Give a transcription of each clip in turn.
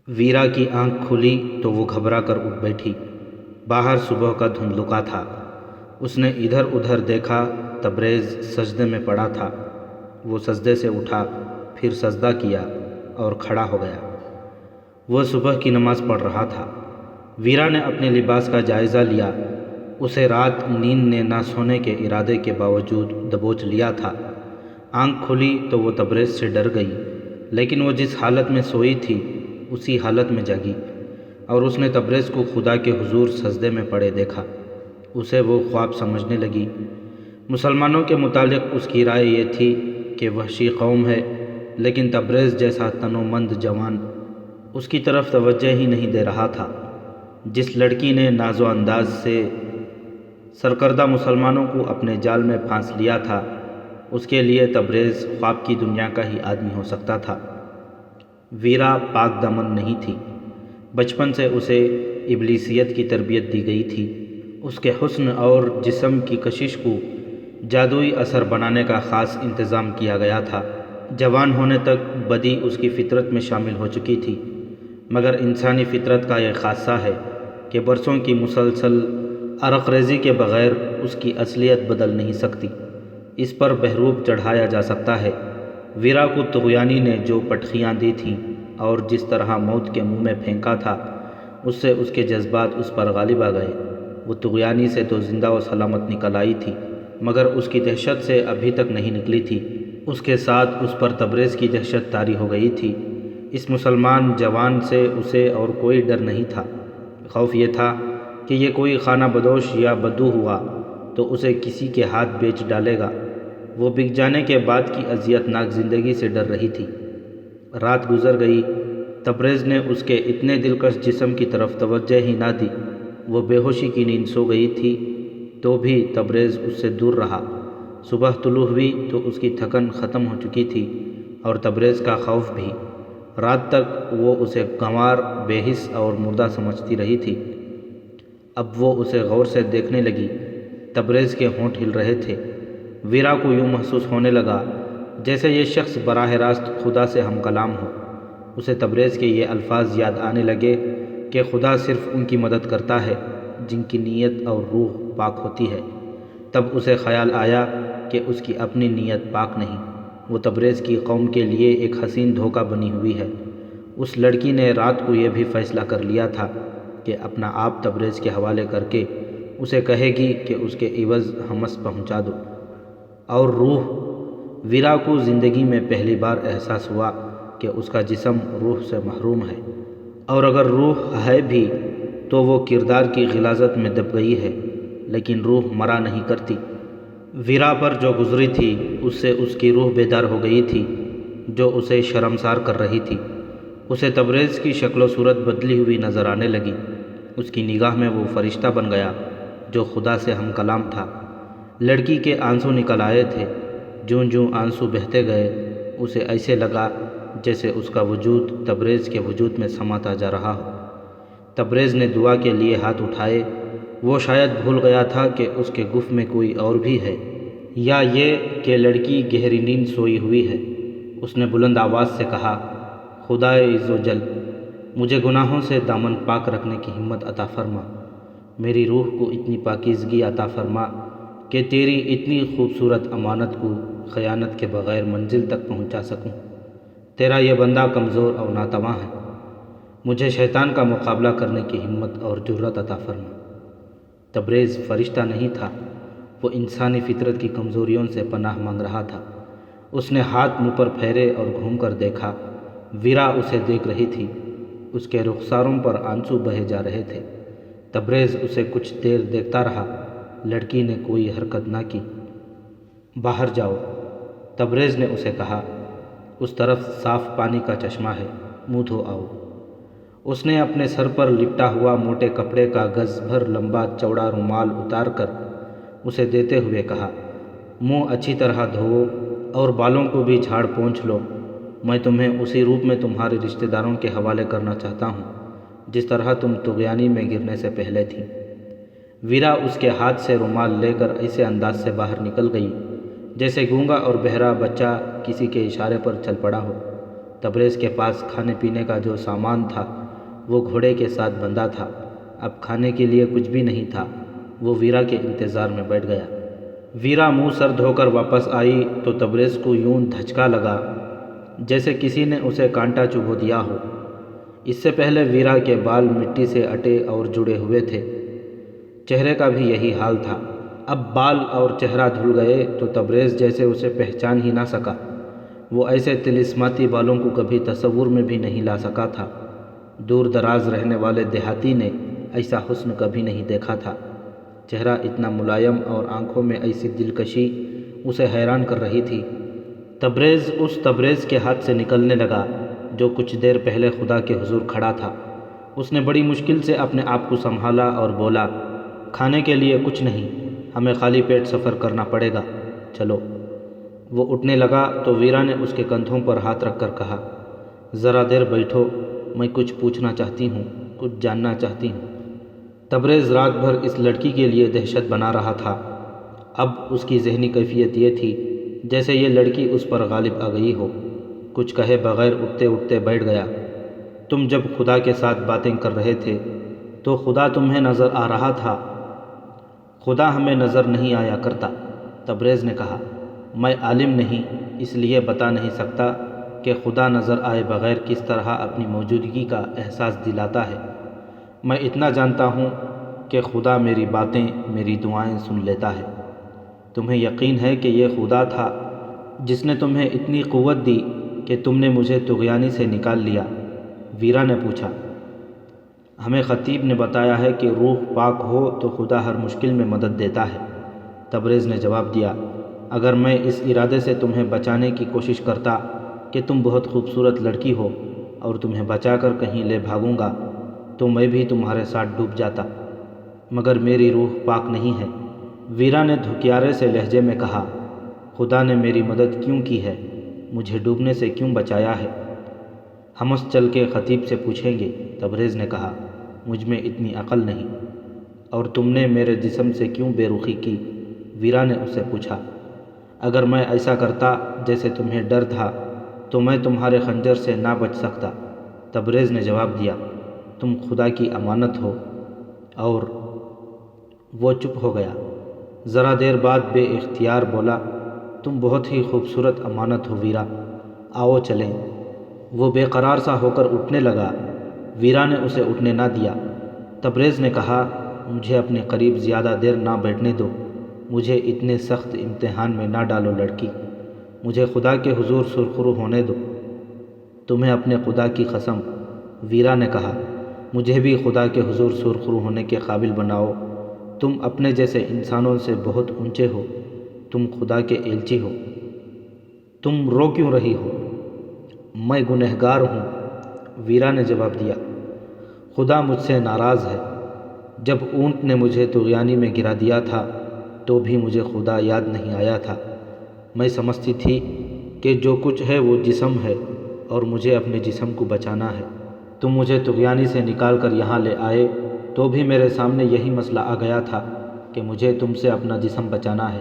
Vera کی آنکھ کھلی تو وہ گھبرا کر اٹھ بیٹھی۔ باہر صبح کا دھندلکا تھا۔ اس نے ادھر ادھر دیکھا، تبریز سجدے میں پڑا تھا۔ وہ سجدے سے اٹھا، پھر سجدہ کیا اور کھڑا ہو گیا۔ وہ صبح کی نماز پڑھ رہا تھا۔ ویرا نے اپنے لباس کا جائزہ لیا۔ اسے رات نیند نے نہ سونے کے ارادے کے باوجود دبوچ لیا تھا۔ آنکھ کھلی تو وہ تبریز سے ڈر گئی، لیکن وہ جس حالت میں سوئی تھی اسی حالت میں جاگی، اور اس نے تبریز کو خدا کے حضور سجدے میں پڑے دیکھا۔ اسے وہ خواب سمجھنے لگی۔ مسلمانوں کے متعلق اس کی رائے یہ تھی کہ وحشی قوم ہے، لیکن تبریز جیسا تنومند جوان اس کی طرف توجہ ہی نہیں دے رہا تھا۔ جس لڑکی نے ناز و انداز سے سرکردہ مسلمانوں کو اپنے جال میں پھانس لیا تھا، اس کے لیے تبریز خواب کی دنیا کا ہی آدمی ہو سکتا تھا۔ ویرا پاک دامن نہیں تھی۔ بچپن سے اسے ابلیسیت کی تربیت دی گئی تھی۔ اس کے حسن اور جسم کی کشش کو جادوئی اثر بنانے کا خاص انتظام کیا گیا تھا۔ جوان ہونے تک بدی اس کی فطرت میں شامل ہو چکی تھی، مگر انسانی فطرت کا یہ خاصہ ہے کہ برسوں کی مسلسل عرق ریزی کے بغیر اس کی اصلیت بدل نہیں سکتی۔ اس پر بہروپ چڑھایا جا سکتا ہے۔ ویرا کو طغیانی نے جو پٹخیاں دی تھیں اور جس طرح موت کے منہ میں پھینکا تھا، اس سے اس کے جذبات اس پر غالب آ گئے۔ وہ طغیانی سے تو زندہ و سلامت نکل آئی تھی، مگر اس کی دہشت سے ابھی تک نہیں نکلی تھی۔ اس کے ساتھ اس پر تبریز کی دہشت طاری ہو گئی تھی۔ اس مسلمان جوان سے اسے اور کوئی ڈر نہیں تھا۔ خوف یہ تھا کہ یہ کوئی خانہ بدوش یا بدو ہوا تو اسے کسی کے ہاتھ بیچ ڈالے گا۔ وہ بک جانے کے بعد کی اذیت ناک زندگی سے ڈر رہی تھی۔ رات گزر گئی۔ تبریز نے اس کے اتنے دلکش جسم کی طرف توجہ ہی نہ دی۔ وہ بے ہوشی کی نیند سو گئی تھی، تو بھی تبریز اس سے دور رہا۔ صبح طلوع ہوئی تو اس کی تھکن ختم ہو چکی تھی، اور تبریز کا خوف بھی۔ رات تک وہ اسے گنوار، بے حس اور مردہ سمجھتی رہی تھی۔ اب وہ اسے غور سے دیکھنے لگی۔ تبریز کے ہونٹ ہل رہے تھے۔ ویرا کو یوں محسوس ہونے لگا جیسے یہ شخص براہ راست خدا سے ہم کلام ہو۔ اسے تبریز کے یہ الفاظ یاد آنے لگے کہ خدا صرف ان کی مدد کرتا ہے جن کی نیت اور روح پاک ہوتی ہے۔ تب اسے خیال آیا کہ اس کی اپنی نیت پاک نہیں، وہ تبریز کی قوم کے لیے ایک حسین دھوکہ بنی ہوئی ہے۔ اس لڑکی نے رات کو یہ بھی فیصلہ کر لیا تھا کہ اپنا آپ تبریز کے حوالے کر کے اسے کہے گی کہ اس کے عوض حمص پہنچا دو۔ اور روح، ویرا کو زندگی میں پہلی بار احساس ہوا کہ اس کا جسم روح سے محروم ہے، اور اگر روح ہے بھی تو وہ کردار کی غلاظت میں دب گئی ہے، لیکن روح مرا نہیں کرتی۔ ویرا پر جو گزری تھی اس سے اس کی روح بیدار ہو گئی تھی، جو اسے شرمسار کر رہی تھی۔ اسے تبریز کی شکل و صورت بدلی ہوئی نظر آنے لگی۔ اس کی نگاہ میں وہ فرشتہ بن گیا جو خدا سے ہم کلام تھا۔ لڑکی کے آنسو نکل آئے تھے۔ جوں جوں آنسو بہتے گئے اسے ایسے لگا جیسے اس کا وجود تبریز کے وجود میں سماتا جا رہا ہو۔ تبریز نے دعا کے لیے ہاتھ اٹھائے۔ وہ شاید بھول گیا تھا کہ اس کے گف میں کوئی اور بھی ہے، یا یہ کہ لڑکی گہری نیند سوئی ہوئی ہے۔ اس نے بلند آواز سے کہا، خدائے عز و جل، مجھے گناہوں سے دامن پاک رکھنے کی ہمت عطا فرما۔ میری روح کو اتنی پاکیزگی عطا فرما کہ تیری اتنی خوبصورت امانت کو خیانت کے بغیر منزل تک پہنچا سکوں۔ تیرا یہ بندہ کمزور اور ناتواں ہے، مجھے شیطان کا مقابلہ کرنے کی ہمت اور جرأت عطا فرما۔ تبریز فرشتہ نہیں تھا، وہ انسانی فطرت کی کمزوریوں سے پناہ مانگ رہا تھا۔ اس نے ہاتھ منہ پر پھیرے اور گھوم کر دیکھا۔ ویرا اسے دیکھ رہی تھی۔ اس کے رخساروں پر آنسو بہے جا رہے تھے۔ تبریز اسے کچھ دیر دیکھتا رہا۔ لڑکی نے کوئی حرکت نہ کی۔ باہر جاؤ، تبریز نے اسے کہا۔ اس طرف صاف پانی کا چشمہ ہے، منہ دھو آؤ۔ اس نے اپنے سر پر لپٹا ہوا موٹے کپڑے کا گز بھر لمبا چوڑا رومال اتار کر اسے دیتے ہوئے کہا، منہ اچھی طرح دھوؤ اور بالوں کو بھی جھاڑ پونچھ لو۔ میں تمہیں اسی روپ میں تمہارے رشتہ داروں کے حوالے کرنا چاہتا ہوں جس طرح تم طغیانی میں گرنے سے پہلے تھی۔ ویرا اس کے ہاتھ سے رومال لے کر ایسے انداز سے باہر نکل گئی جیسے گونگا اور بہرا بچہ کسی کے اشارے پر چل پڑا ہو۔ تبریز کے پاس کھانے پینے کا جو سامان تھا وہ گھوڑے کے ساتھ بندھا تھا۔ اب کھانے کے لیے کچھ بھی نہیں تھا۔ وہ ویرا کے انتظار میں بیٹھ گیا۔ ویرا منہ سر دھو کر واپس آئی تو تبریز کو یوں دھچکا لگا جیسے کسی نے اسے کانٹا چبھو دیا ہو۔ اس سے پہلے ویرا کے بال مٹی سے اٹے اور جڑے ہوئے تھے۔ چہرے کا بھی یہی حال تھا۔ اب بال اور چہرہ دھل گئے تو تبریز جیسے اسے پہچان ہی نہ سکا۔ وہ ایسے طلسماتی بالوں کو کبھی تصور میں بھی نہیں لا سکا تھا۔ دور دراز رہنے والے دیہاتی نے ایسا حسن کبھی نہیں دیکھا تھا۔ چہرہ اتنا ملائم اور آنکھوں میں ایسی دلکشی اسے حیران کر رہی تھی۔ تبریز اس تبریز کے ہاتھ سے نکلنے لگا جو کچھ دیر پہلے خدا کے حضور کھڑا تھا۔ اس نے بڑی مشکل سے اپنے آپ کو سنبھالا اور بولا، کھانے کے لیے کچھ نہیں، ہمیں خالی پیٹ سفر کرنا پڑے گا، چلو۔ وہ اٹھنے لگا تو ویرا نے اس کے کندھوں پر ہاتھ رکھ کر کہا، ذرا دیر بیٹھو، میں کچھ پوچھنا چاہتی ہوں، کچھ جاننا چاہتی ہوں۔ تبریز رات بھر اس لڑکی کے لیے دہشت بنا رہا تھا۔ اب اس کی ذہنی کیفیت یہ تھی جیسے یہ لڑکی اس پر غالب آ گئی ہو۔ کچھ کہے بغیر اٹھتے اٹھتے بیٹھ گیا۔ تم جب خدا کے ساتھ باتیں کر رہے تھے تو خدا تمہیں نظر آ رہا تھا؟ خدا ہمیں نظر نہیں آیا کرتا، تبریز نے کہا۔ میں عالم نہیں، اس لیے بتا نہیں سکتا کہ خدا نظر آئے بغیر کس طرح اپنی موجودگی کا احساس دلاتا ہے۔ میں اتنا جانتا ہوں کہ خدا میری باتیں، میری دعائیں سن لیتا ہے۔ تمہیں یقین ہے کہ یہ خدا تھا جس نے تمہیں اتنی قوت دی کہ تم نے مجھے طغیانی سے نکال لیا؟ ویرا نے پوچھا۔ ہمیں خطیب نے بتایا ہے کہ روح پاک ہو تو خدا ہر مشکل میں مدد دیتا ہے، تبریز نے جواب دیا۔ اگر میں اس ارادے سے تمہیں بچانے کی کوشش کرتا کہ تم بہت خوبصورت لڑکی ہو اور تمہیں بچا کر کہیں لے بھاگوں گا تو میں بھی تمہارے ساتھ ڈوب جاتا، مگر میری روح پاک نہیں ہے۔ ویرا نے دھکیارے سے لہجے میں کہا، خدا نے میری مدد کیوں کی ہے؟ مجھے ڈوبنے سے کیوں بچایا ہے؟ ہم اس چل کے خطیب سے پوچھیں گے، تبریز نے کہا۔ مجھ میں اتنی عقل نہیں۔ اور تم نے میرے جسم سے کیوں بے رخی کی؟ ویرا نے اس سے پوچھا۔ اگر میں ایسا کرتا جیسے تمہیں ڈر تھا تو میں تمہارے خنجر سے نہ بچ سکتا، تبریز نے جواب دیا۔ تم خدا کی امانت ہو۔ اور وہ چپ ہو گیا۔ ذرا دیر بعد بے اختیار بولا، تم بہت ہی خوبصورت امانت ہو ویرا، آؤ چلیں۔ وہ بے قرار سا ہو کر اٹھنے لگا۔ ویرا نے اسے اٹھنے نہ دیا۔ تبریز نے کہا، مجھے اپنے قریب زیادہ دیر نہ بیٹھنے دو، مجھے اتنے سخت امتحان میں نہ ڈالو لڑکی، مجھے خدا کے حضور سرخرو ہونے دو۔ تمہیں اپنے خدا کی قسم، ویرا نے کہا، مجھے بھی خدا کے حضور سرخرو ہونے کے قابل بناؤ۔ تم اپنے جیسے انسانوں سے بہت اونچے ہو، تم خدا کے ایلچی ہو۔ تم رو کیوں رہی ہو؟ میں گنہگار ہوں، ویرا نے جواب دیا۔ خدا مجھ سے ناراض ہے۔ جب اونٹ نے مجھے طغیانی میں گرا دیا تھا تو بھی مجھے خدا یاد نہیں آیا تھا۔ میں سمجھتی تھی کہ جو کچھ ہے وہ جسم ہے اور مجھے اپنے جسم کو بچانا ہے۔ تم مجھے طغیانی سے نکال کر یہاں لے آئے تو بھی میرے سامنے یہی مسئلہ آ گیا تھا کہ مجھے تم سے اپنا جسم بچانا ہے۔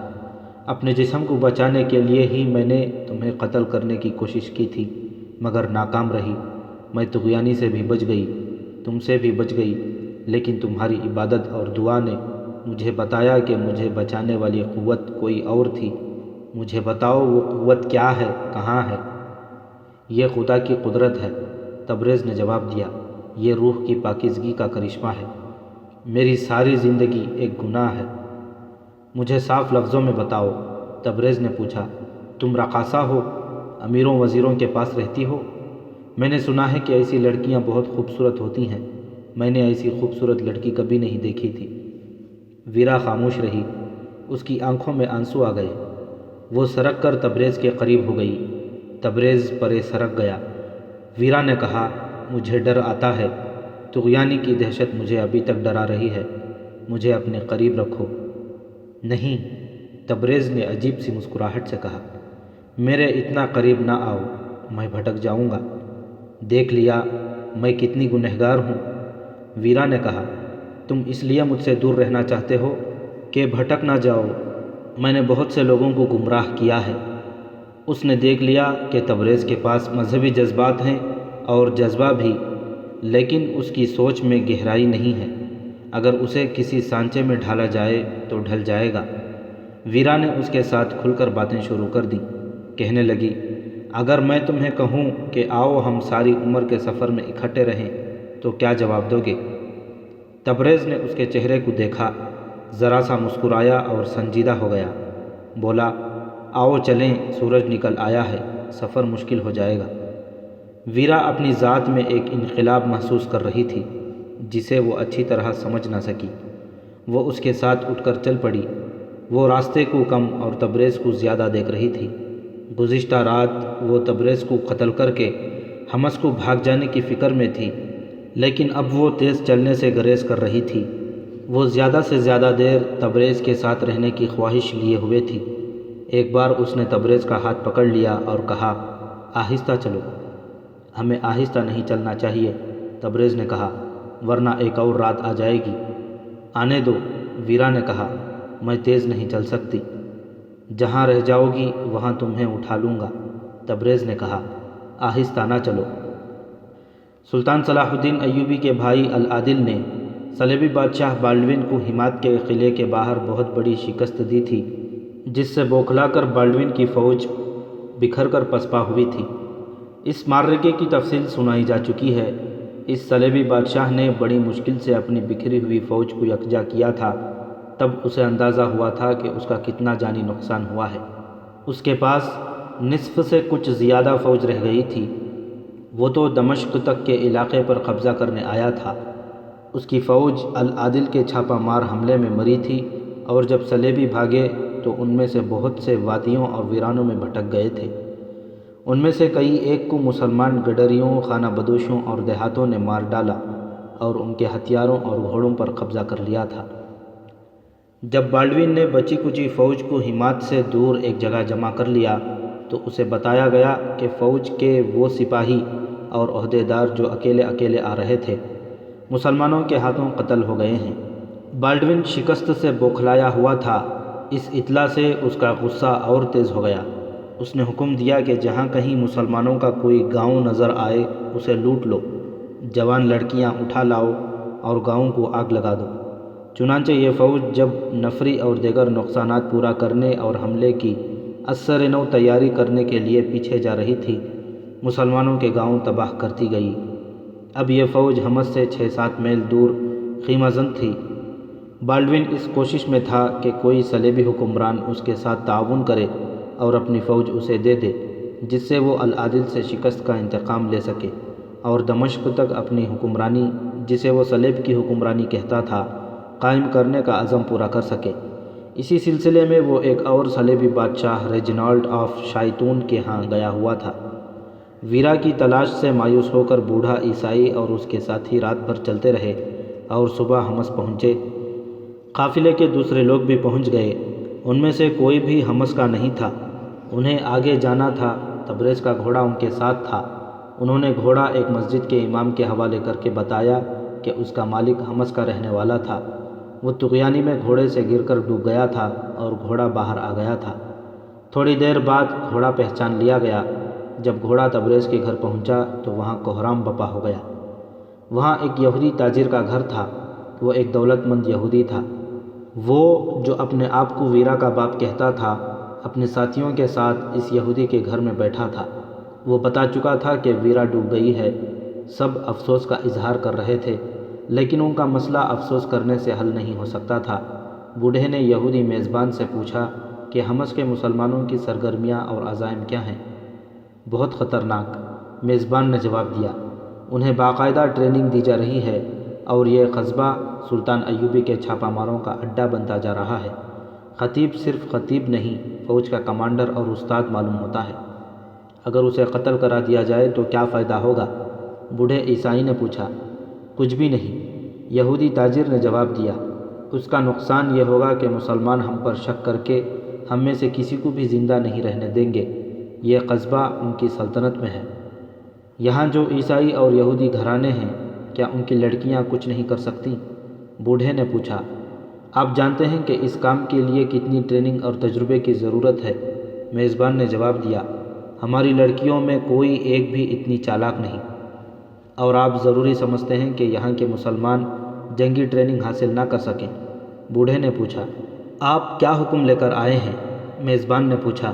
اپنے جسم کو بچانے کے لیے ہی میں نے تمہیں قتل کرنے کی کوشش کی تھی، مگر ناکام رہی۔ میں طغیانی سے بھی بچ گئی، تم سے بھی بچ گئی، لیکن تمہاری عبادت اور دعا نے مجھے بتایا کہ مجھے بچانے والی قوت کوئی اور تھی۔ مجھے بتاؤ وہ قوت کیا ہے، کہاں ہے؟ یہ خدا کی قدرت ہے، تبریز نے جواب دیا۔ یہ روح کی پاکیزگی کا کرشمہ ہے۔ میری ساری زندگی ایک گناہ ہے۔ مجھے صاف لفظوں میں بتاؤ، تبریز نے پوچھا۔ تم رقاصہ ہو، امیروں وزیروں کے پاس رہتی ہو؟ میں نے سنا ہے کہ ایسی لڑکیاں بہت خوبصورت ہوتی ہیں، میں نے ایسی خوبصورت لڑکی کبھی نہیں دیکھی تھی۔ ویرا خاموش رہی، اس کی آنکھوں میں آنسو آ گئے۔ وہ سرک کر تبریز کے قریب ہو گئی۔ تبریز پرے سرک گیا۔ ویرا نے کہا، مجھے ڈر آتا ہے، طغیانی کی دہشت مجھے ابھی تک ڈرا رہی ہے، مجھے اپنے قریب رکھو۔ نہیں، تبریز نے عجیب سی مسکراہٹ سے کہا، میرے اتنا قریب نہ آؤ، میں بھٹک جاؤں گا۔ دیکھ لیا میں کتنی گنہگار ہوں، ویرا نے کہا۔ تم اس لیے مجھ سے دور رہنا چاہتے ہو کہ بھٹک نہ جاؤ؟ میں نے بہت سے لوگوں کو گمراہ کیا ہے، اس نے دیکھ لیا کہ تبریز کے پاس مذہبی جذبات ہیں اور جذبہ بھی، لیکن اس کی سوچ میں گہرائی نہیں ہے۔ اگر اسے کسی سانچے میں ڈھالا جائے تو ڈھل جائے گا۔ ویرا نے اس کے ساتھ کھل کر باتیں شروع کر دیں۔ کہنے لگی، اگر میں تمہیں کہوں کہ آؤ ہم ساری عمر کے سفر میں اکٹھے رہیں تو کیا جواب دو گے؟ تبریز نے اس کے چہرے کو دیکھا، ذرا سا مسکرایا اور سنجیدہ ہو گیا۔ بولا، آؤ چلیں، سورج نکل آیا ہے، سفر مشکل ہو جائے گا۔ ویرا اپنی ذات میں ایک انقلاب محسوس کر رہی تھی جسے وہ اچھی طرح سمجھ نہ سکی۔ وہ اس کے ساتھ اٹھ کر چل پڑی۔ وہ راستے کو کم اور تبریز کو زیادہ دیکھ رہی تھی۔ گزشتہ رات وہ تبریز کو قتل کر کے حمص کو بھاگ جانے کی فکر میں تھی، لیکن اب وہ تیز چلنے سے گریز کر رہی تھی۔ وہ زیادہ سے زیادہ دیر تبریز کے ساتھ رہنے کی خواہش لیے ہوئے تھی۔ ایک بار اس نے تبریز کا ہاتھ پکڑ لیا اور کہا، آہستہ چلو۔ ہمیں آہستہ نہیں چلنا چاہیے، تبریز نے کہا، ورنہ ایک اور رات آ جائے گی۔ آنے دو، ویرا نے کہا، میں تیز نہیں چل سکتی۔ جہاں رہ جاؤ گی وہاں تمہیں اٹھا لوں گا، تبریز نے کہا، آہستہ نہ چلو۔ سلطان صلاح الدین ایوبی کے بھائی العادل نے صلیبی بادشاہ بالڈوین کو ہمات کے قلعے کے باہر بہت بڑی شکست دی تھی، جس سے بوکھلا کر بالڈوین کی فوج بکھر کر پسپا ہوئی تھی۔ اس معرکے کی تفصیل سنائی جا چکی ہے۔ اس صلیبی بادشاہ نے بڑی مشکل سے اپنی بکھری ہوئی فوج کو یکجا کیا تھا، تب اسے اندازہ ہوا تھا کہ اس کا کتنا جانی نقصان ہوا ہے۔ اس کے پاس نصف سے کچھ زیادہ فوج رہ گئی تھی۔ وہ تو دمشق تک کے علاقے پر قبضہ کرنے آیا تھا۔ اس کی فوج العادل کے چھاپہ مار حملے میں مری تھی، اور جب صلیبی بھاگے تو ان میں سے بہت سے وادیوں اور ویرانوں میں بھٹک گئے تھے۔ ان میں سے کئی ایک کو مسلمان گڈریوں، خانہ بدوشوں اور دیہاتوں نے مار ڈالا اور ان کے ہتھیاروں اور گھوڑوں پر قبضہ کر لیا تھا۔ جب بالڈوین نے بچی کچی فوج کو ہمات سے دور ایک جگہ جمع کر لیا تو اسے بتایا گیا کہ فوج کے وہ سپاہی اور عہدیدار جو اکیلے اکیلے آ رہے تھے، مسلمانوں کے ہاتھوں قتل ہو گئے ہیں۔ بالڈوین شکست سے بوکھلایا ہوا تھا۔ اس اطلاع سے اس کا غصہ اور تیز ہو گیا۔ اس نے حکم دیا کہ جہاں کہیں مسلمانوں کا کوئی گاؤں نظر آئے اسے لوٹ لو، جوان لڑکیاں اٹھا لاؤ اور گاؤں کو آگ لگا دو۔ چنانچہ یہ فوج جب نفری اور دیگر نقصانات پورا کرنے اور حملے کی ازسر نو تیاری کرنے کے لیے پیچھے جا رہی تھی، مسلمانوں کے گاؤں تباہ کرتی گئی۔ اب یہ فوج حمص سے 6-7 میل دور خیمہ زن تھی۔ بالڈوین اس کوشش میں تھا کہ کوئی صلیبی حکمران اس کے ساتھ تعاون کرے اور اپنی فوج اسے دے دے، جس سے وہ العادل سے شکست کا انتقام لے سکے اور دمشق تک اپنی حکمرانی، جسے وہ صلیب کی حکمرانی کہتا تھا، قائم کرنے کا عزم پورا کر سکے۔ اسی سلسلے میں وہ ایک اور صلیبی بادشاہ ریجنالڈ آف شائتون کے ہاں گیا ہوا تھا۔ ویرا کی تلاش سے مایوس ہو کر بوڑھا عیسائی اور اس کے ساتھی رات بھر چلتے رہے اور صبح حمص پہنچے۔ قافلے کے دوسرے لوگ بھی پہنچ گئے، ان میں سے کوئی بھی حمص کا نہیں تھا۔ انہیں آگے جانا تھا۔ تبریز کا گھوڑا ان کے ساتھ تھا۔ انہوں نے گھوڑا ایک مسجد کے امام کے حوالے کر کے بتایا کہ اس کا مالک حمص کا رہنے والا تھا۔ وہ طغیانی میں گھوڑے سے گر کر ڈوب گیا تھا اور گھوڑا باہر آ گیا تھا۔ تھوڑی دیر بعد گھوڑا پہچان لیا گیا۔ جب گھوڑا تبریز کے گھر پہنچا تو وہاں کوہرام بپا ہو گیا۔ وہاں ایک یہودی تاجر کا گھر تھا۔ وہ ایک دولت مند یہودی تھا۔ وہ جو اپنے آپ کو ویرا کا باپ کہتا تھا، اپنے ساتھیوں کے ساتھ اس یہودی کے گھر میں بیٹھا تھا۔ وہ بتا چکا تھا کہ ویرا ڈوب گئی ہے۔ سب افسوس کا اظہار کر رہے تھے، لیکن ان کا مسئلہ افسوس کرنے سے حل نہیں ہو سکتا تھا۔ بوڑھے نے یہودی میزبان سے پوچھا کہ حمص کے مسلمانوں کی سرگرمیاں اور عزائم کیا ہیں؟ بہت خطرناک، میزبان نے جواب دیا۔ انہیں باقاعدہ ٹریننگ دی جا رہی ہے اور یہ قصبہ سلطان ایوبی کے چھاپہ ماروں کا اڈا بنتا جا رہا ہے۔ خطیب صرف خطیب نہیں، فوج کا کمانڈر اور استاد معلوم ہوتا ہے۔ اگر اسے قتل کرا دیا جائے تو کیا فائدہ ہوگا؟ بوڑھے عیسائی نے پوچھا۔ کچھ بھی نہیں، یہودی تاجر نے جواب دیا۔ اس کا نقصان یہ ہوگا کہ مسلمان ہم پر شک کر کے ہم میں سے کسی کو بھی زندہ نہیں رہنے دیں گے۔ یہ قصبہ ان کی سلطنت میں ہے۔ یہاں جو عیسائی اور یہودی گھرانے ہیں، کیا ان کی لڑکیاں کچھ نہیں کر سکتی؟ بوڑھے نے پوچھا۔ آپ جانتے ہیں کہ اس کام کے لیے کتنی ٹریننگ اور تجربے کی ضرورت ہے، میزبان نے جواب دیا۔ ہماری لڑکیوں میں کوئی ایک بھی اتنی چالاک نہیں۔ اور آپ ضروری سمجھتے ہیں کہ یہاں کے مسلمان جنگی ٹریننگ حاصل نہ کر سکیں؟ بوڑھے نے پوچھا۔ آپ کیا حکم لے کر آئے ہیں؟ میزبان نے پوچھا۔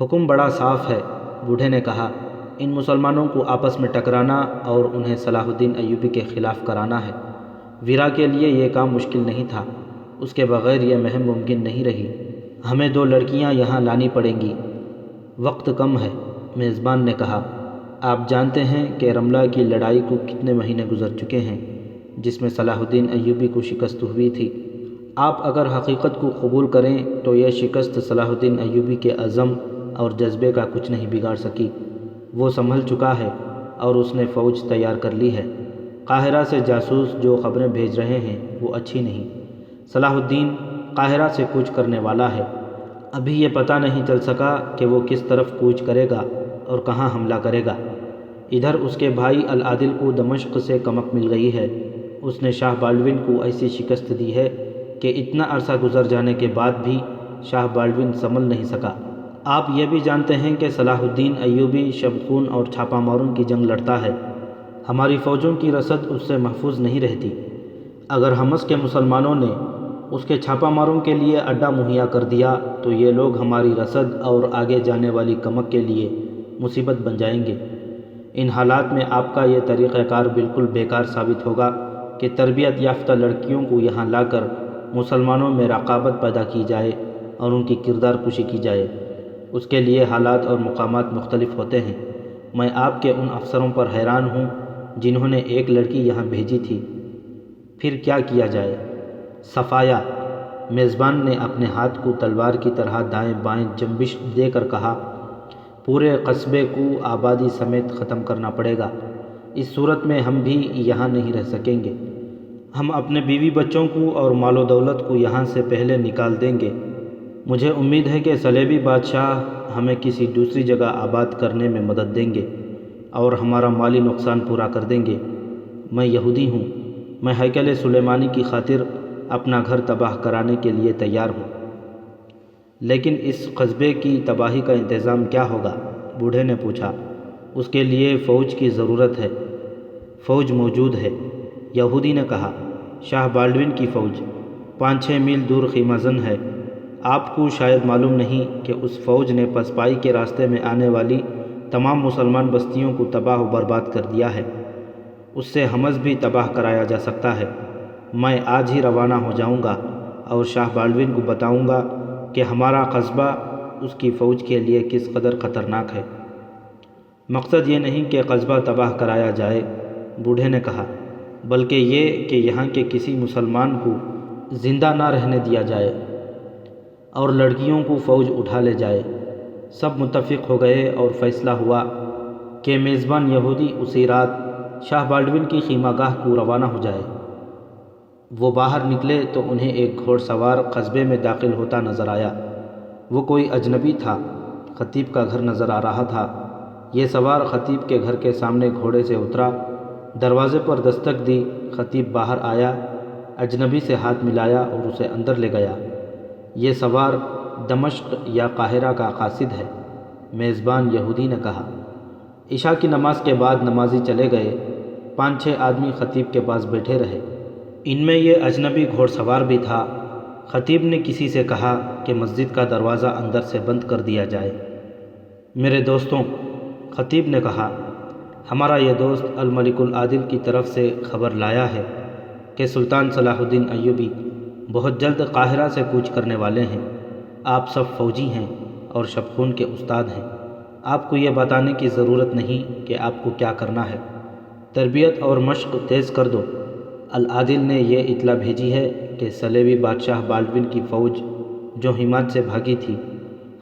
حکم بڑا صاف ہے، بوڑھے نے کہا۔ ان مسلمانوں کو آپس میں ٹکرانا اور انہیں صلاح الدین ایوبی کے خلاف کرانا ہے۔ ویرا کے لیے یہ کام مشکل نہیں تھا، اس کے بغیر یہ مہم ممکن نہیں رہی۔ ہمیں 2 لڑکیاں یہاں لانی پڑیں گی، وقت کم ہے، میزبان نے کہا۔ آپ جانتے ہیں کہ رملہ کی لڑائی کو کتنے مہینے گزر چکے ہیں، جس میں صلاح الدین ایوبی کو شکست ہوئی تھی۔ آپ اگر حقیقت کو قبول کریں تو یہ شکست صلاح الدین ایوبی کے عزم اور جذبے کا کچھ نہیں بگاڑ سکی۔ وہ سنبھل چکا ہے اور اس نے فوج تیار کر لی ہے۔ قاہرہ سے جاسوس جو خبریں بھیج رہے ہیں وہ اچھی نہیں۔ صلاح الدین قاہرہ سے کوچ کرنے والا ہے۔ ابھی یہ پتہ نہیں چل سکا کہ وہ کس طرف کوچ کرے گا اور کہاں حملہ کرے گا۔ ادھر اس کے بھائی العادل کو دمشق سے کمک مل گئی ہے۔ اس نے شاہ بالڈون کو ایسی شکست دی ہے کہ اتنا عرصہ گزر جانے کے بعد بھی شاہ بالڈون سنبھل نہیں سکا۔ آپ یہ بھی جانتے ہیں کہ صلاح الدین ایوبی شبخون اور چھاپا ماروں کی جنگ لڑتا ہے۔ ہماری فوجوں کی رسد اس سے محفوظ نہیں رہتی۔ اگر حمص کے مسلمانوں نے اس کے چھاپا ماروں کے لیے اڈہ مہیا کر دیا تو یہ لوگ ہماری رسد اور آگے جانے والی کمک کے لیے مصیبت بن جائیں گے۔ ان حالات میں آپ کا یہ طریقہ کار بالکل بیکار ثابت ہوگا کہ تربیت یافتہ لڑکیوں کو یہاں لا کر مسلمانوں میں رقابت پیدا کی جائے اور ان کی کردار کشی کی جائے۔ اس کے لیے حالات اور مقامات مختلف ہوتے ہیں۔ میں آپ کے ان افسروں پر حیران ہوں جنہوں نے ایک لڑکی یہاں بھیجی تھی۔ پھر کیا کیا جائے؟ صفایا، میزبان نے اپنے ہاتھ کو تلوار کی طرح دائیں بائیں جنبش دے کر کہا، پورے قصبے کو آبادی سمیت ختم کرنا پڑے گا۔ اس صورت میں ہم بھی یہاں نہیں رہ سکیں گے۔ ہم اپنے بیوی بچوں کو اور مال و دولت کو یہاں سے پہلے نکال دیں گے۔ مجھے امید ہے کہ صلیبی بادشاہ ہمیں کسی دوسری جگہ آباد کرنے میں مدد دیں گے اور ہمارا مالی نقصان پورا کر دیں گے۔ میں یہودی ہوں، میں ہیکل سلیمانی کی خاطر اپنا گھر تباہ کرانے کے لیے تیار ہوں۔ لیکن اس قصبے کی تباہی کا انتظام کیا ہوگا؟ بوڑھے نے پوچھا۔ اس کے لیے فوج کی ضرورت ہے۔ فوج موجود ہے، یہودی نے کہا۔ شاہ بالڈون کی فوج 5-6 میل دور خیمہ زن ہے۔ آپ کو شاید معلوم نہیں کہ اس فوج نے پسپائی کے راستے میں آنے والی تمام مسلمان بستیوں کو تباہ و برباد کر دیا ہے۔ اس سے حمص بھی تباہ کرایا جا سکتا ہے۔ میں آج ہی روانہ ہو جاؤں گا اور شاہ بالڈون کو بتاؤں گا کہ ہمارا قصبہ اس کی فوج کے لیے کس قدر خطرناک ہے۔ مقصد یہ نہیں کہ قصبہ تباہ کرایا جائے، بوڑھے نے کہا، بلکہ یہ کہ یہاں کے کسی مسلمان کو زندہ نہ رہنے دیا جائے اور لڑکیوں کو فوج اٹھا لے جائے۔ سب متفق ہو گئے اور فیصلہ ہوا کہ میزبان یہودی اسی رات شاہ بالڈون کی خیمہ گاہ کو روانہ ہو جائے۔ وہ باہر نکلے تو انہیں ایک گھوڑ سوار قصبے میں داخل ہوتا نظر آیا۔ وہ کوئی اجنبی تھا، خطیب کا گھر نظر آ رہا تھا۔ یہ سوار خطیب کے گھر کے سامنے گھوڑے سے اترا، دروازے پر دستک دی، خطیب باہر آیا، اجنبی سے ہاتھ ملایا اور اسے اندر لے گیا۔ یہ سوار دمشق یا قاہرہ کا قاصد ہے، میزبان یہودی نے کہا۔ عشاء کی نماز کے بعد نمازی چلے گئے۔ 5-6 آدمی خطیب کے پاس بیٹھے رہے۔ ان میں یہ اجنبی گھوڑ سوار بھی تھا۔ خطیب نے کسی سے کہا کہ مسجد کا دروازہ اندر سے بند کر دیا جائے۔ میرے دوستوں، خطیب نے کہا، ہمارا یہ دوست الملک العادل کی طرف سے خبر لایا ہے کہ سلطان صلاح الدین ایوبی بہت جلد قاہرہ سے کوچ کرنے والے ہیں۔ آپ سب فوجی ہیں اور شبخون کے استاد ہیں۔ آپ کو یہ بتانے کی ضرورت نہیں کہ آپ کو کیا کرنا ہے۔ تربیت اور مشق تیز کر دو۔ العادل نے یہ اطلاع بھیجی ہے کہ صلیبی بادشاہ بالڈون کی فوج جو ہمات سے بھاگی تھی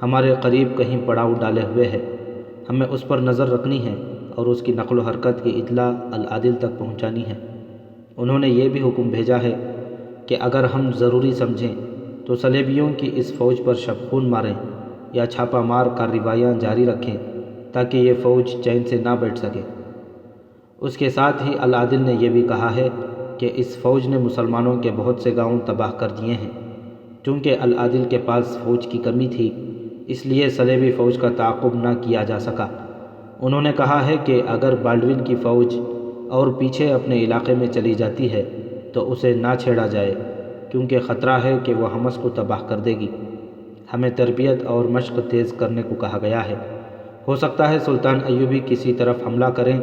ہمارے قریب کہیں پڑاؤ ڈالے ہوئے ہے۔ ہمیں اس پر نظر رکھنی ہے اور اس کی نقل و حرکت کی اطلاع العادل تک پہنچانی ہے۔ انہوں نے یہ بھی حکم بھیجا ہے کہ اگر ہم ضروری سمجھیں تو صلیبیوں کی اس فوج پر شبخون ماریں یا چھاپا مار کارروائیاں جاری رکھیں تاکہ یہ فوج چین سے نہ بیٹھ سکے۔ اس کے ساتھ ہی العادل نے یہ بھی کہا ہے کہ اس فوج نے مسلمانوں کے بہت سے گاؤں تباہ کر دیے ہیں۔ چونکہ العادل کے پاس فوج کی کمی تھی اس لیے صلیبی فوج کا تعاقب نہ کیا جا سکا۔ انہوں نے کہا ہے کہ اگر بالڈون کی فوج اور پیچھے اپنے علاقے میں چلی جاتی ہے تو اسے نہ چھیڑا جائے، کیونکہ خطرہ ہے کہ وہ حمص کو تباہ کر دے گی۔ ہمیں تربیت اور مشق تیز کرنے کو کہا گیا ہے۔ ہو سکتا ہے سلطان ایوبی کسی طرف حملہ کریں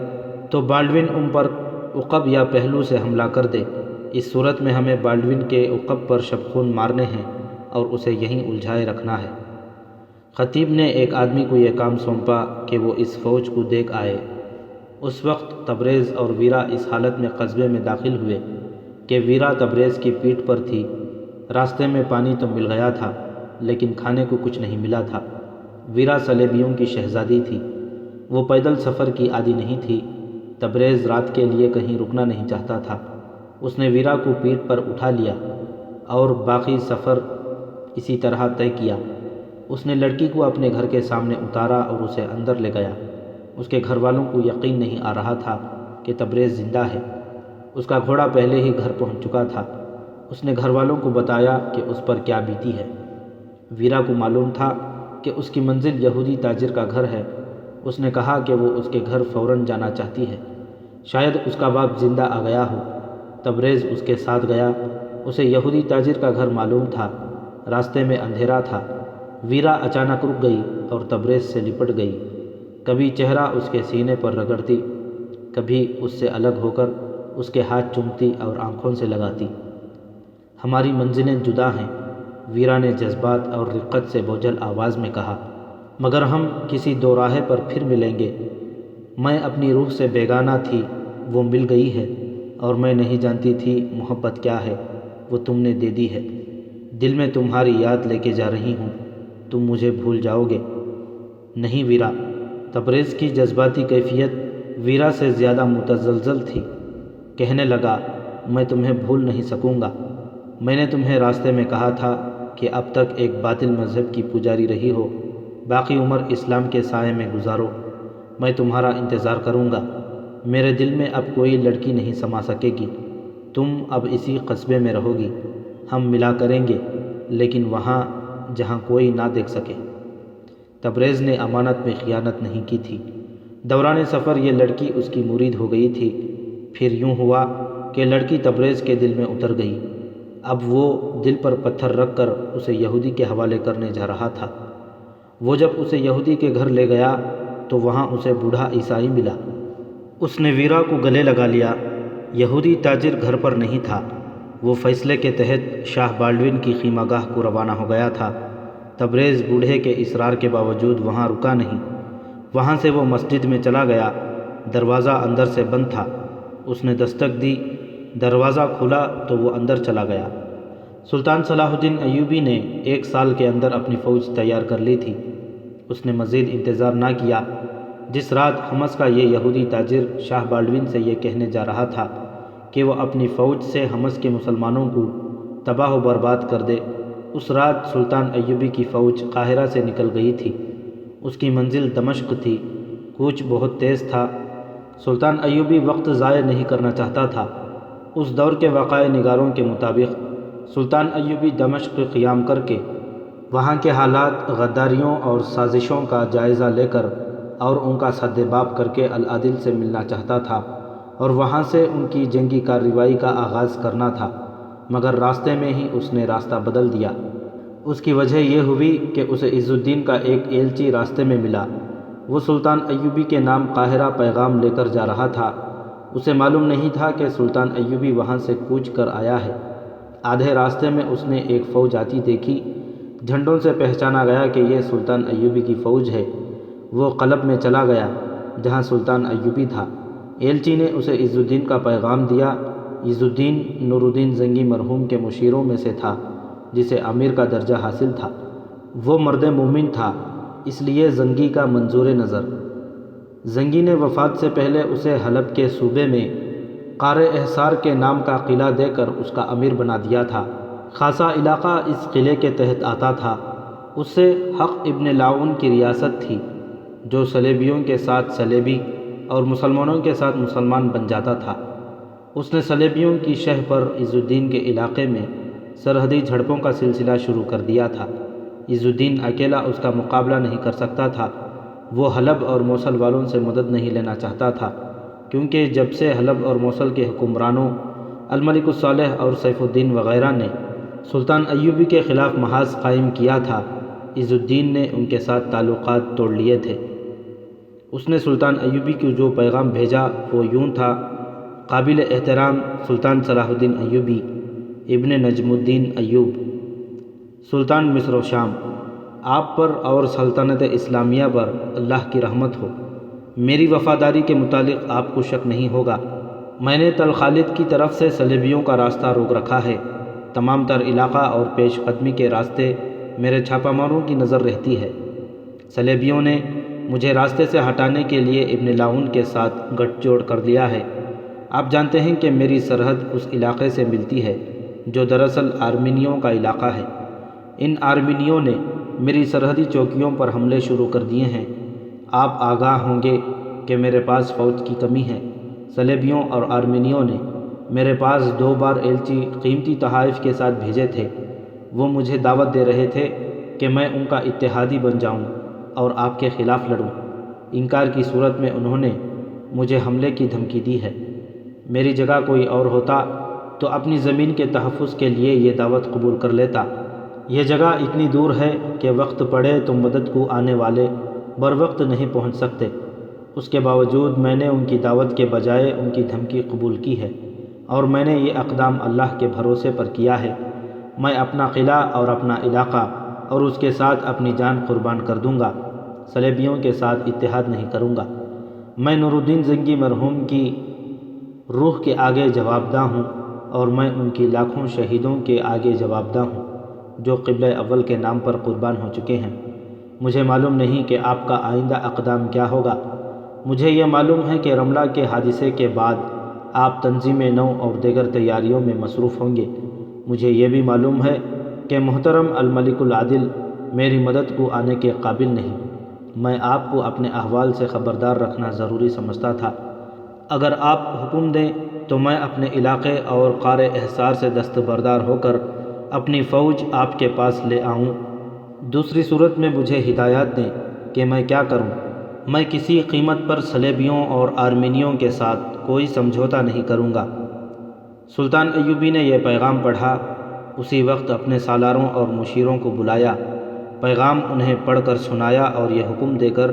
تو بالڈون ان پر عقب یا پہلو سے حملہ کر دے۔ اس صورت میں ہمیں بالڈون کے عقب پر شبخون مارنے ہیں اور اسے یہیں الجھائے رکھنا ہے۔ خطیب نے ایک آدمی کو یہ کام سونپا کہ وہ اس فوج کو دیکھ آئے۔ اس وقت تبریز اور ویرا اس حالت میں قصبے میں داخل ہوئے کہ ویرا تبریز کی پیٹھ پر تھی۔ راستے میں پانی تو مل گیا تھا لیکن کھانے کو کچھ نہیں ملا تھا۔ ویرا صلیبیوں کی شہزادی تھی، وہ پیدل سفر کی عادی نہیں تھی۔ تبریز رات کے لیے کہیں رکنا نہیں چاہتا تھا۔ اس نے ویرا کو پیٹھ پر اٹھا لیا اور باقی سفر اسی طرح طے کیا۔ اس نے لڑکی کو اپنے گھر کے سامنے اتارا اور اسے اندر لے گیا۔ اس کے گھر والوں کو یقین نہیں آ رہا تھا کہ تبریز زندہ ہے۔ اس کا گھوڑا پہلے ہی گھر پہنچ چکا تھا۔ اس نے گھر والوں کو بتایا کہ اس پر کیا بیتی ہے۔ ویرا کو معلوم تھا کہ اس کی منزل یہودی تاجر کا گھر ہے۔ اس نے کہا کہ وہ اس کے گھر فوراً جانا چاہتی ہے، شاید اس کا باپ زندہ آ گیا ہو۔ تبریز اس کے ساتھ گیا۔ اسے یہودی تاجر کا گھر معلوم تھا۔ راستے میں اندھیرا تھا۔ ویرا اچانک رک گئی اور تبریز سے لپٹ گئی۔ کبھی چہرہ اس کے سینے پر رگڑتی، کبھی اس سے الگ ہو کر اس کے ہاتھ چومتی اور آنکھوں سے لگاتی۔ ہماری منزلیں جدا ہیں، ویرا نے جذبات اور رقت سے بوجھل آواز میں کہا، مگر ہم کسی دو راہے پر پھر ملیں گے۔ میں اپنی روح سے بیگانہ تھی، وہ مل گئی ہے، اور میں نہیں جانتی تھی محبت کیا ہے، وہ تم نے دے دی ہے۔ دل میں تمہاری یاد لے کے جا رہی ہوں، تم مجھے بھول جاؤ گے؟ نہیں ویرا۔ تبریز کی جذباتی کیفیت ویرا سے زیادہ متزلزل تھی۔ کہنے لگا، میں تمہیں بھول نہیں سکوں گا۔ میں نے تمہیں راستے میں کہا تھا کہ اب تک ایک باطل مذہب کی پجاری رہی ہو، باقی عمر اسلام کے سائے میں گزارو۔ میں تمہارا انتظار کروں گا۔ میرے دل میں اب کوئی لڑکی نہیں سما سکے گی۔ تم اب اسی قصبے میں رہو گی۔ ہم ملا کریں گے، لیکن وہاں جہاں کوئی نہ دیکھ سکے۔ تبریز نے امانت میں خیانت نہیں کی تھی۔ دوران سفر یہ لڑکی اس کی مرید ہو گئی تھی۔ پھر یوں ہوا کہ لڑکی تبریز کے دل میں اتر گئی۔ اب وہ دل پر پتھر رکھ کر اسے یہودی کے حوالے کرنے جا رہا تھا۔ وہ جب اسے یہودی کے گھر لے گیا تو وہاں اسے بوڑھا عیسائی ملا۔ اس نے ویرا کو گلے لگا لیا۔ یہودی تاجر گھر پر نہیں تھا۔ وہ فیصلے کے تحت شاہ بالڈون کی خیمہ گاہ کو روانہ ہو گیا تھا۔ تبریز بوڑھے کے اصرار کے باوجود وہاں رکا نہیں۔ وہاں سے وہ مسجد میں چلا گیا۔ دروازہ اندر سے بند تھا۔ اس نے دستک دی، دروازہ کھلا تو وہ اندر چلا گیا۔ سلطان صلاح الدین ایوبی نے 1 سال کے اندر اپنی فوج تیار کر لی تھی۔ اس نے مزید انتظار نہ کیا۔ جس رات حمص کا یہ یہودی تاجر شاہ بالڈون سے یہ کہنے جا رہا تھا کہ وہ اپنی فوج سے حمص کے مسلمانوں کو تباہ و برباد کر دے، اس رات سلطان ایوبی کی فوج قاہرہ سے نکل گئی تھی۔ اس کی منزل دمشق تھی۔ کوچ بہت تیز تھا۔ سلطان ایوبی وقت ضائع نہیں کرنا چاہتا تھا۔ اس دور کے وقائع نگاروں کے مطابق سلطان ایوبی دمشق قیام کر کے وہاں کے حالات، غداریوں اور سازشوں کا جائزہ لے کر اور ان کا سد باب کر کے العادل سے ملنا چاہتا تھا اور وہاں سے ان کی جنگی کارروائی کا آغاز کرنا تھا، مگر راستے میں ہی اس نے راستہ بدل دیا۔ اس کی وجہ یہ ہوئی کہ اسے عز الدین کا ایک ایلچی راستے میں ملا۔ وہ سلطان ایوبی کے نام قاہرہ پیغام لے کر جا رہا تھا۔ اسے معلوم نہیں تھا کہ سلطان ایوبی وہاں سے کوچ کر آیا ہے۔ آدھے راستے میں اس نے ایک فوج آتی دیکھی۔ جھنڈوں سے پہچانا گیا کہ یہ سلطان ایوبی کی فوج ہے۔ وہ قلب میں چلا گیا جہاں سلطان ایوبی تھا۔ ایلچی نے اسے عز الدین کا پیغام دیا۔ عز الدین نور الدین زنگی مرحوم کے مشیروں میں سے تھا، جسے امیر کا درجہ حاصل تھا۔ وہ مرد مومن تھا، اس لیے زنگی کا منظور نظر۔ زنگی نے وفات سے پہلے اسے حلب کے صوبے میں قار احصار کے نام کا قلعہ دے کر اس کا امیر بنا دیا تھا۔ خاصا علاقہ اس قلعے کے تحت آتا تھا۔ اس سے حق ابن لاعون کی ریاست تھی، جو صلیبیوں کے ساتھ صلیبی اور مسلمانوں کے ساتھ مسلمان بن جاتا تھا۔ اس نے صلیبیوں کی شہ پر عز الدین کے علاقے میں سرحدی جھڑپوں کا سلسلہ شروع کر دیا تھا۔ عز الدین اکیلا اس کا مقابلہ نہیں کر سکتا تھا۔ وہ حلب اور موصل والوں سے مدد نہیں لینا چاہتا تھا، کیونکہ جب سے حلب اور موصل کے حکمرانوں الملک الصالح اور سیف الدین وغیرہ نے سلطان ایوبی کے خلاف محاذ قائم کیا تھا، عز الدین نے ان کے ساتھ تعلقات توڑ لیے تھے۔ اس نے سلطان ایوبی کو جو پیغام بھیجا وہ یوں تھا: قابل احترام سلطان صلاح الدین ایوبی ابن نجم الدین ایوب، سلطان مصر و شام، آپ پر اور سلطنت اسلامیہ پر اللہ کی رحمت ہو۔ میری وفاداری کے متعلق آپ کو شک نہیں ہوگا۔ میں نے تل خالد کی طرف سے صلیبیوں کا راستہ روک رکھا ہے۔ تمام تر علاقہ اور پیش قدمی کے راستے میرے چھاپہ ماروں کی نظر رہتی ہے۔ صلیبیوں نے مجھے راستے سے ہٹانے کے لیے ابن لاؤن کے ساتھ گٹھ جوڑ کر لیا ہے۔ آپ جانتے ہیں کہ میری سرحد اس علاقے سے ملتی ہے جو دراصل آرمینیوں کا علاقہ ہے۔ ان آرمینیوں نے میری سرحدی چوکیوں پر حملے شروع کر دیے ہیں۔ آپ آگاہ ہوں گے کہ میرے پاس فوج کی کمی ہے۔ صلیبیوں اور آرمینیوں نے میرے پاس 2 بار ایلچی قیمتی تحائف کے ساتھ بھیجے تھے۔ وہ مجھے دعوت دے رہے تھے کہ میں ان کا اتحادی بن جاؤں اور آپ کے خلاف لڑوں۔ انکار کی صورت میں انہوں نے مجھے حملے کی دھمکی دی ہے۔ میری جگہ کوئی اور ہوتا تو اپنی زمین کے تحفظ کے لیے یہ دعوت قبول کر لیتا۔ یہ جگہ اتنی دور ہے کہ وقت پڑے تو مدد کو آنے والے بر وقت نہیں پہنچ سکتے۔ اس کے باوجود میں نے ان کی دعوت کے بجائے ان کی دھمکی قبول کی ہے، اور میں نے یہ اقدام اللہ کے بھروسے پر کیا ہے۔ میں اپنا قلعہ اور اپنا علاقہ اور اس کے ساتھ اپنی جان قربان کر دوں گا، صلیبیوں کے ساتھ اتحاد نہیں کروں گا۔ میں نور الدین زنگی مرحوم کی روح کے آگے جوابدہ ہوں، اور میں ان کی لاکھوں شہیدوں کے آگے جوابدہ ہوں جو قبلہ اول کے نام پر قربان ہو چکے ہیں۔ مجھے معلوم نہیں کہ آپ کا آئندہ اقدام کیا ہوگا۔ مجھے یہ معلوم ہے کہ رملہ کے حادثے کے بعد آپ تنظیم نو اور دیگر تیاریوں میں مصروف ہوں گے۔ مجھے یہ بھی معلوم ہے کہ محترم الملک العادل میری مدد کو آنے کے قابل نہیں۔ میں آپ کو اپنے احوال سے خبردار رکھنا ضروری سمجھتا تھا۔ اگر آپ حکم دیں تو میں اپنے علاقے اور قار احصار سے دستبردار ہو کر اپنی فوج آپ کے پاس لے آؤں۔ دوسری صورت میں مجھے ہدایات دیں کہ میں کیا کروں۔ میں کسی قیمت پر صلیبیوں اور آرمینیوں کے ساتھ کوئی سمجھوتا نہیں کروں گا۔ سلطان ایوبی نے یہ پیغام پڑھا۔ اسی وقت اپنے سالاروں اور مشیروں کو بلایا، پیغام انہیں پڑھ کر سنایا اور یہ حکم دے کر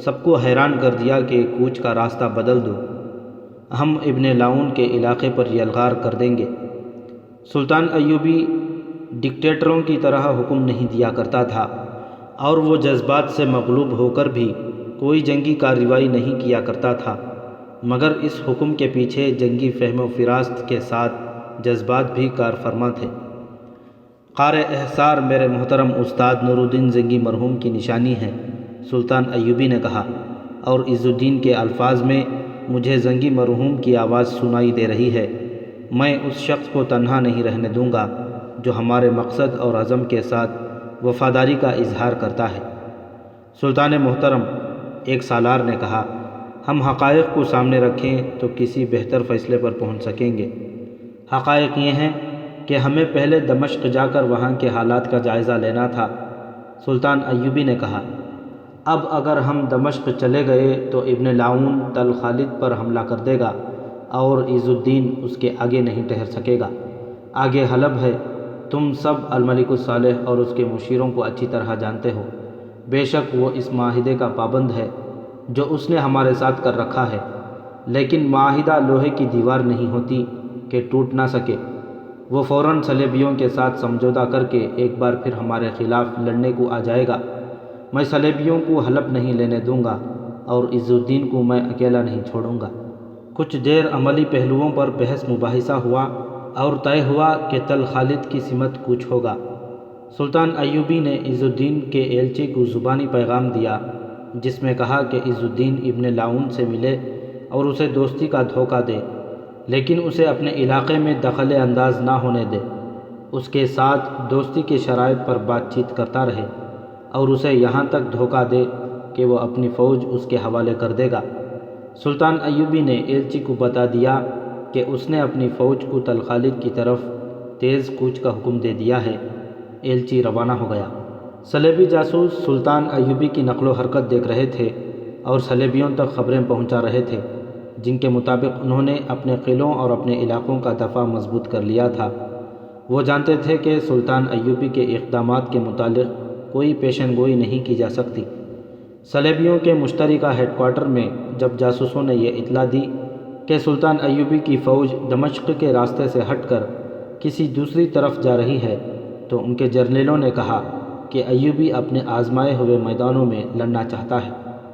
سب کو حیران کر دیا کہ کوچ کا راستہ بدل دو، ہم ابن لاؤن کے علاقے پر یلغار کر دیں گے۔ سلطان ایوبی ڈکٹیٹروں کی طرح حکم نہیں دیا کرتا تھا، اور وہ جذبات سے مغلوب ہو کر بھی کوئی جنگی کارروائی نہیں کیا کرتا تھا، مگر اس حکم کے پیچھے جنگی فہم و فراست کے ساتھ جذبات بھی کار فرما تھے۔ قار احصار میرے محترم استاد نور الدین زنگی مرحوم کی نشانی ہے، سلطان ایوبی نے کہا، اور عز الدین کے الفاظ میں مجھے زنگی مرحوم کی آواز سنائی دے رہی ہے۔ میں اس شخص کو تنہا نہیں رہنے دوں گا جو ہمارے مقصد اور عزم کے ساتھ وفاداری کا اظہار کرتا ہے۔ سلطان محترم، ایک سالار نے کہا، ہم حقائق کو سامنے رکھیں تو کسی بہتر فیصلے پر پہنچ سکیں گے۔ حقائق یہ ہیں کہ ہمیں پہلے دمشق جا کر وہاں کے حالات کا جائزہ لینا تھا۔ سلطان ایوبی نے کہا، اب اگر ہم دمشق چلے گئے تو ابن لاؤن تل خالد پر حملہ کر دے گا اور عز الدین اس کے آگے نہیں ٹھہر سکے گا۔ آگے حلب ہے، تم سب الملک الصالح اور اس کے مشیروں کو اچھی طرح جانتے ہو۔ بے شک وہ اس معاہدے کا پابند ہے جو اس نے ہمارے ساتھ کر رکھا ہے، لیکن معاہدہ لوہے کی دیوار نہیں ہوتی کہ ٹوٹ نہ سکے۔ وہ فوراً صلیبیوں کے ساتھ سمجھوتا کر کے ایک بار پھر ہمارے خلاف لڑنے کو آ جائے گا۔ میں صلیبیوں کو حلب نہیں لینے دوں گا، اور عز الدین کو میں اکیلا نہیں چھوڑوں گا۔ کچھ دیر عملی پہلوؤں پر بحث مباحثہ ہوا اور طے ہوا کہ تل خالد کی سمت کوچ ہوگا۔ سلطان ایوبی نے عز الدین کے ایلچی کو زبانی پیغام دیا جس میں کہا کہ عز الدین ابن لاؤن سے ملے اور اسے دوستی کا دھوکہ دے، لیکن اسے اپنے علاقے میں دخل انداز نہ ہونے دے، اس کے ساتھ دوستی کے شرائط پر بات چیت کرتا رہے، اور اسے یہاں تک دھوکہ دے کہ وہ اپنی فوج اس کے حوالے کر دے گا۔ سلطان ایوبی نے ایلچی کو بتا دیا کہ اس نے اپنی فوج کو تل خالد کی طرف تیز کوچ کا حکم دے دیا ہے۔ ایلچی روانہ ہو گیا۔ صلیبی جاسوس سلطان ایوبی کی نقل و حرکت دیکھ رہے تھے اور صلیبیوں تک خبریں پہنچا رہے تھے، جن کے مطابق انہوں نے اپنے قلعوں اور اپنے علاقوں کا دفاع مضبوط کر لیا تھا۔ وہ جانتے تھے کہ سلطان ایوبی کے اقدامات کے متعلق کوئی پیشن گوئی نہیں کی جا سکتی۔ صلیبیوں کے مشترکہ ہیڈ کوارٹر میں جب جاسوسوں نے یہ اطلاع دی کہ سلطان ایوبی کی فوج دمشق کے راستے سے ہٹ کر کسی دوسری طرف جا رہی ہے، تو ان کے جرنیلوں نے کہا کہ ایوبی اپنے آزمائے ہوئے میدانوں میں لڑنا چاہتا ہے۔